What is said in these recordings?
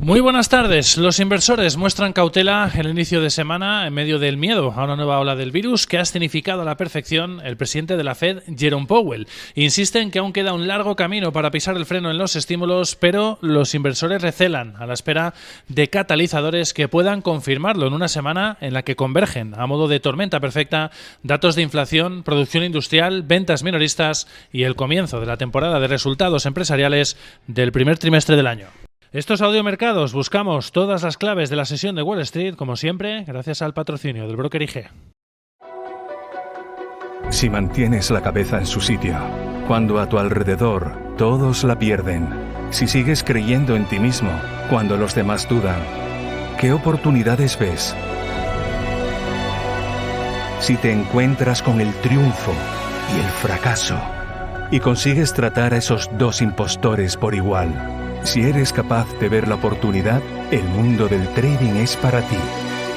Muy buenas tardes. Los inversores muestran cautela el inicio de semana en medio del miedo a una nueva ola del virus que ha escenificado a la perfección el presidente de la Fed, Jerome Powell. Insiste en que aún queda un largo camino para pisar el freno en los estímulos, pero los inversores recelan a la espera de catalizadores que puedan confirmarlo en una semana en la que convergen, a modo de tormenta perfecta, datos de inflación, producción industrial, ventas minoristas y el comienzo de la temporada de resultados empresariales del primer trimestre del año. Estos audiomercados buscamos todas las claves de la sesión de Wall Street, como siempre, gracias al patrocinio del broker IG. Si mantienes la cabeza en su sitio, cuando a tu alrededor todos la pierden, si sigues creyendo en ti mismo, cuando los demás dudan, ¿qué oportunidades ves? Si te encuentras con el triunfo y el fracaso, y consigues tratar a esos dos impostores por igual, si eres capaz de ver la oportunidad, el mundo del trading es para ti.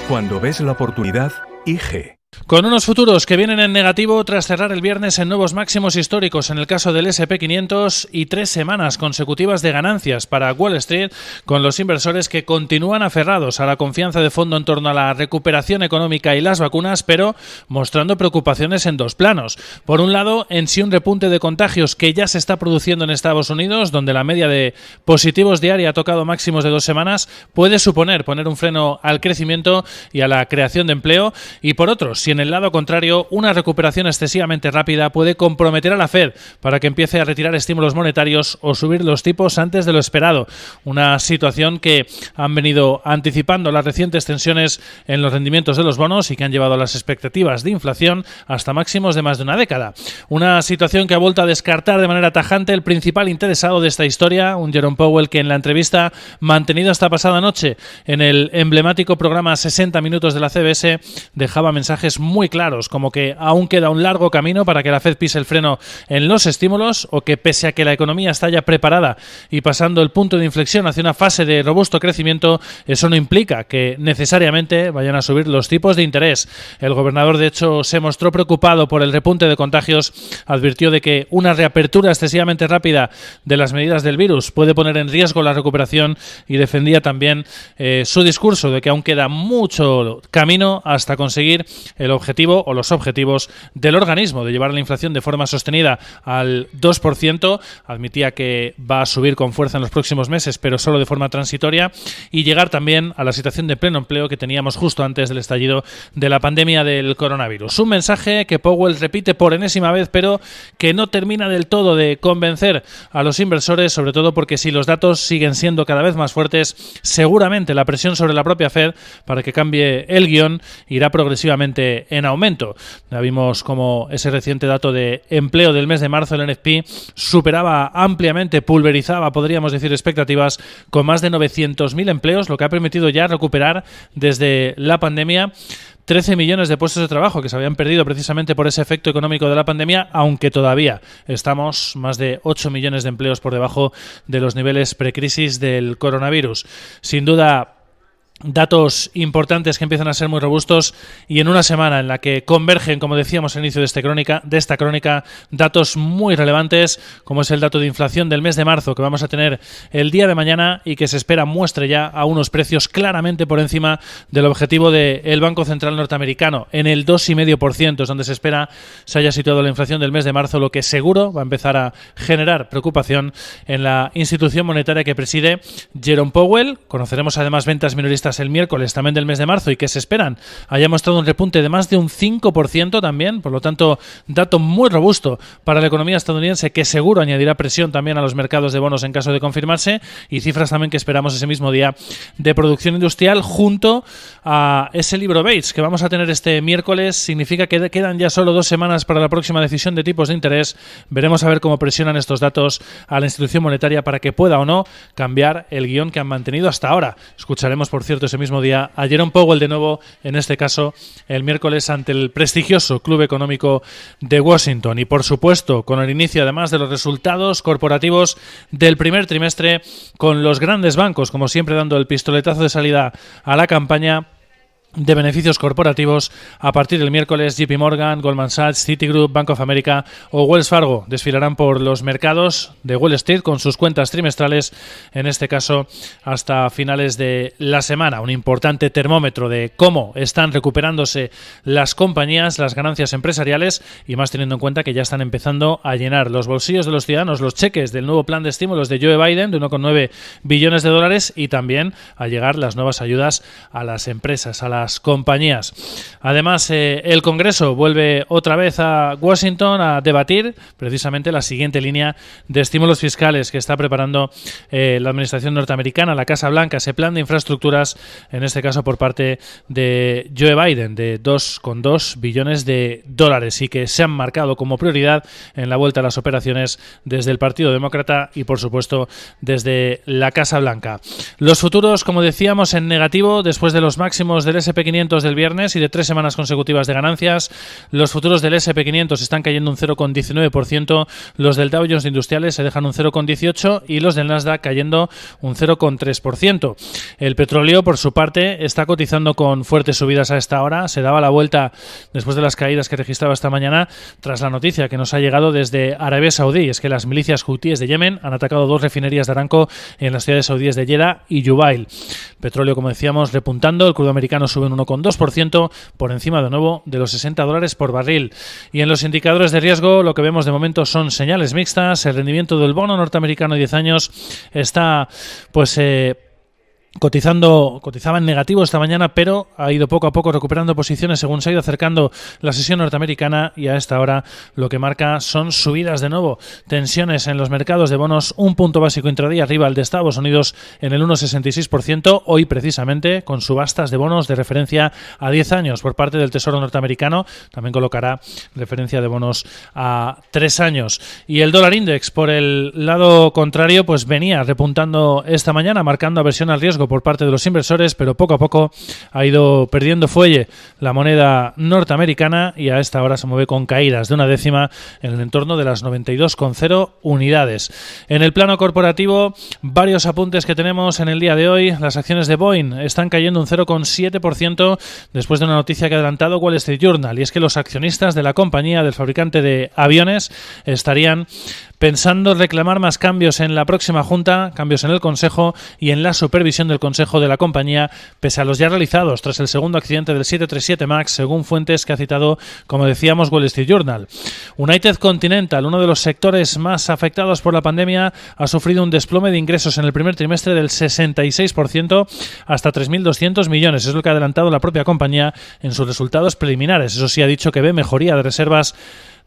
Cuando ves la oportunidad, IG. Con unos futuros que vienen en negativo tras cerrar el viernes en nuevos máximos históricos en el caso del S&P 500 y 3 semanas consecutivas de ganancias para Wall Street, con los inversores que continúan aferrados a la confianza de fondo en torno a la recuperación económica y las vacunas, pero mostrando preocupaciones en dos planos. Por un lado, en sí un repunte de contagios que ya se está produciendo en Estados Unidos, donde la media de positivos diaria ha tocado máximos de 2 semanas, puede suponer poner un freno al crecimiento y a la creación de empleo, y por otro, si en el lado contrario una recuperación excesivamente rápida puede comprometer a la Fed para que empiece a retirar estímulos monetarios o subir los tipos antes de lo esperado. Una situación que han venido anticipando las recientes tensiones en los rendimientos de los bonos y que han llevado a las expectativas de inflación hasta máximos de más de una década. Una situación que ha vuelto a descartar de manera tajante el principal interesado de esta historia, un Jerome Powell que en la entrevista mantenida hasta pasada noche en el emblemático programa 60 minutos de la CBS dejaba mensajes muy claros, como que aún queda un largo camino para que la Fed pise el freno en los estímulos, o que pese a que la economía está ya preparada y pasando el punto de inflexión hacia una fase de robusto crecimiento, eso no implica que necesariamente vayan a subir los tipos de interés. El gobernador, de hecho, se mostró preocupado por el repunte de contagios, advirtió de que una reapertura excesivamente rápida de las medidas del virus puede poner en riesgo la recuperación, y defendía también su discurso de que aún queda mucho camino hasta conseguir el objetivo o los objetivos del organismo de llevar la inflación de forma sostenida al 2%. Admitía que va a subir con fuerza en los próximos meses, pero solo de forma transitoria, y llegar también a la situación de pleno empleo que teníamos justo antes del estallido de la pandemia del coronavirus. Un mensaje que Powell repite por enésima vez, pero que no termina del todo de convencer a los inversores, sobre todo porque si los datos siguen siendo cada vez más fuertes, seguramente la presión sobre la propia Fed para que cambie el guión irá progresivamente en aumento. Ya vimos como ese reciente dato de empleo del mes de marzo, el NFP, superaba ampliamente, pulverizaba, podríamos decir, expectativas, con más de 900.000 empleos, lo que ha permitido ya recuperar desde la pandemia 13 millones de puestos de trabajo que se habían perdido precisamente por ese efecto económico de la pandemia, aunque todavía estamos más de 8 millones de empleos por debajo de los niveles precrisis del coronavirus. Sin duda, datos importantes que empiezan a ser muy robustos, y en una semana en la que convergen, como decíamos al inicio de esta crónica, datos muy relevantes, como es el dato de inflación del mes de marzo que vamos a tener el día de mañana y que se espera muestre ya a unos precios claramente por encima del objetivo del Banco Central norteamericano. En el 2,5% es donde se espera se haya situado la inflación del mes de marzo, lo que seguro va a empezar a generar preocupación en la institución monetaria que preside Jerome Powell. Conoceremos además ventas minoristas el miércoles también del mes de marzo, y que se esperan haya mostrado un repunte de más de un 5% también, por lo tanto dato muy robusto para la economía estadounidense que seguro añadirá presión también a los mercados de bonos en caso de confirmarse, y cifras también que esperamos ese mismo día de producción industrial junto a ese libro Bates que vamos a tener este miércoles. Significa que quedan ya solo 2 semanas para la próxima decisión de tipos de interés. Veremos a ver cómo presionan estos datos a la institución monetaria para que pueda o no cambiar el guión que han mantenido hasta ahora. Escucharemos, por cierto, ese mismo día a Jerome Powell de nuevo, en este caso el miércoles, ante el prestigioso Club Económico de Washington. Y por supuesto, con el inicio además de los resultados corporativos del primer trimestre, con los grandes bancos, como siempre, dando el pistoletazo de salida a la campaña, de beneficios corporativos. A partir del miércoles, JP Morgan, Goldman Sachs, Citigroup, Bank of America o Wells Fargo desfilarán por los mercados de Wall Street con sus cuentas trimestrales, en este caso hasta finales de la semana. Un importante termómetro de cómo están recuperándose las compañías, las ganancias empresariales, y más teniendo en cuenta que ya están empezando a llenar los bolsillos de los ciudadanos los cheques del nuevo plan de estímulos de Joe Biden de 1,9 billones de dólares, y también a llegar las nuevas ayudas a las empresas, a las compañías. Además, el Congreso vuelve otra vez a Washington a debatir precisamente la siguiente línea de estímulos fiscales que está preparando la administración norteamericana, la Casa Blanca, ese plan de infraestructuras, en este caso por parte de Joe Biden, de 2,2 billones de dólares, y que se han marcado como prioridad en la vuelta a las operaciones desde el Partido Demócrata y, por supuesto, desde la Casa Blanca. Los futuros, como decíamos, en negativo después de los máximos del S&P 500 del viernes y de 3 semanas consecutivas de ganancias. Los futuros del S&P 500 están cayendo un 0,19%, los del Dow Jones Industriales se dejan un 0,18% y los del Nasdaq cayendo un 0,3%. El petróleo, por su parte, está cotizando con fuertes subidas a esta hora. Se daba la vuelta después de las caídas que registraba esta mañana tras la noticia que nos ha llegado desde Arabia Saudí. Es que las milicias hutíes de Yemen han atacado 2 refinerías de Aramco en las ciudades saudíes de Jeddah y Jubail. Petróleo, como decíamos, repuntando. El crudo americano sube un 1,2%, por encima de nuevo de los $60 por barril. Y en los indicadores de riesgo lo que vemos de momento son señales mixtas. El rendimiento del bono norteamericano de 10 años está cotizaba en negativo esta mañana, pero ha ido poco a poco recuperando posiciones según se ha ido acercando la sesión norteamericana, y a esta hora lo que marca son subidas de nuevo. Tensiones en los mercados de bonos, un punto básico intradía arriba el de Estados Unidos en el 1,66%, hoy precisamente con subastas de bonos de referencia a 10 años por parte del Tesoro norteamericano. También colocará referencia de bonos a 3 años. Y el dólar index, por el lado contrario, pues venía repuntando esta mañana, marcando aversión al riesgo por parte de los inversores, pero poco a poco ha ido perdiendo fuelle la moneda norteamericana, y a esta hora se mueve con caídas de 0,1 en el entorno de las 92,0 unidades. En el plano corporativo, varios apuntes que tenemos en el día de hoy. Las acciones de Boeing están cayendo un 0,7% después de una noticia que ha adelantado Wall Street Journal, y es que los accionistas de la compañía, del fabricante de aviones, estarían pensando reclamar más cambios en la próxima junta, cambios en el consejo y en la supervisión del consejo de la compañía, pese a los ya realizados tras el segundo accidente del 737 MAX, según fuentes que ha citado, como decíamos, Wall Street Journal. United Continental, uno de los sectores más afectados por la pandemia, ha sufrido un desplome de ingresos en el primer trimestre del 66%, hasta 3.200 millones. Es lo que ha adelantado la propia compañía en sus resultados preliminares. Eso sí, ha dicho que ve mejoría de reservas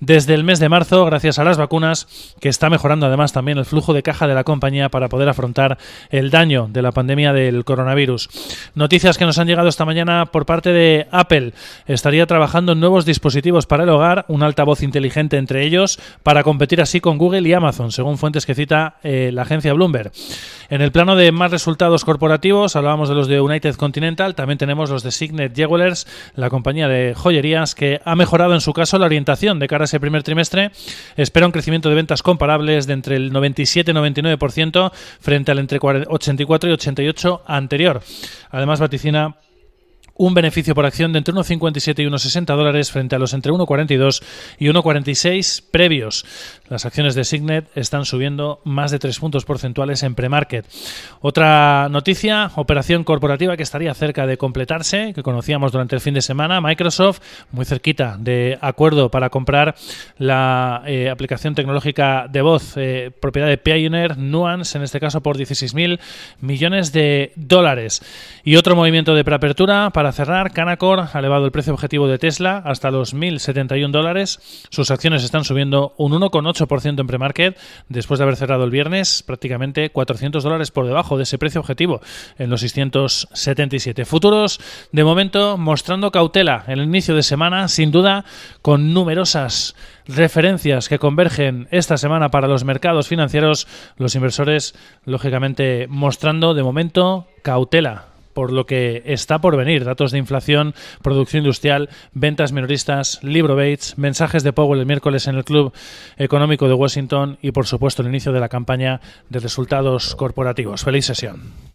desde el mes de marzo, gracias a las vacunas, que está mejorando además también el flujo de caja de la compañía para poder afrontar el daño de la pandemia del coronavirus. Noticias que nos han llegado esta mañana por parte de Apple. Estaría trabajando en nuevos dispositivos para el hogar, un altavoz inteligente entre ellos, para competir así con Google y Amazon, según fuentes que cita la agencia Bloomberg. En el plano de más resultados corporativos, hablábamos de los de United Continental, también tenemos los de Signet Jewelers, la compañía de joyerías, que ha mejorado en su caso la orientación de cara a ese primer trimestre. Espera un crecimiento de ventas comparables de entre el 97 y 99% frente al entre 84 y 88 anterior. Además, vaticina un beneficio por acción de entre 1,57 y 1,60 dólares frente a los entre 1,42 y 1,46 previos. Las acciones de Signet están subiendo más de 3 puntos porcentuales en premarket. Otra noticia, operación corporativa que estaría cerca de completarse, que conocíamos durante el fin de semana. Microsoft, muy cerquita de acuerdo para comprar la aplicación tecnológica de voz, propiedad de Pioneer, Nuance, en este caso por 16.000 millones de dólares. Y otro movimiento de preapertura. Para cerrar, Canaccord ha elevado el precio objetivo de Tesla hasta los $1.071. Sus acciones están subiendo un 1,8% en premarket después de haber cerrado el viernes prácticamente $400 por debajo de ese precio objetivo en los 677. Futuros, de momento, mostrando cautela en el inicio de semana, sin duda, con numerosas referencias que convergen esta semana para los mercados financieros. Los inversores, lógicamente, mostrando de momento cautela por lo que está por venir. Datos de inflación, producción industrial, ventas minoristas, libro Bates, mensajes de Powell el miércoles en el Club Económico de Washington y, por supuesto, el inicio de la campaña de resultados corporativos. Feliz sesión.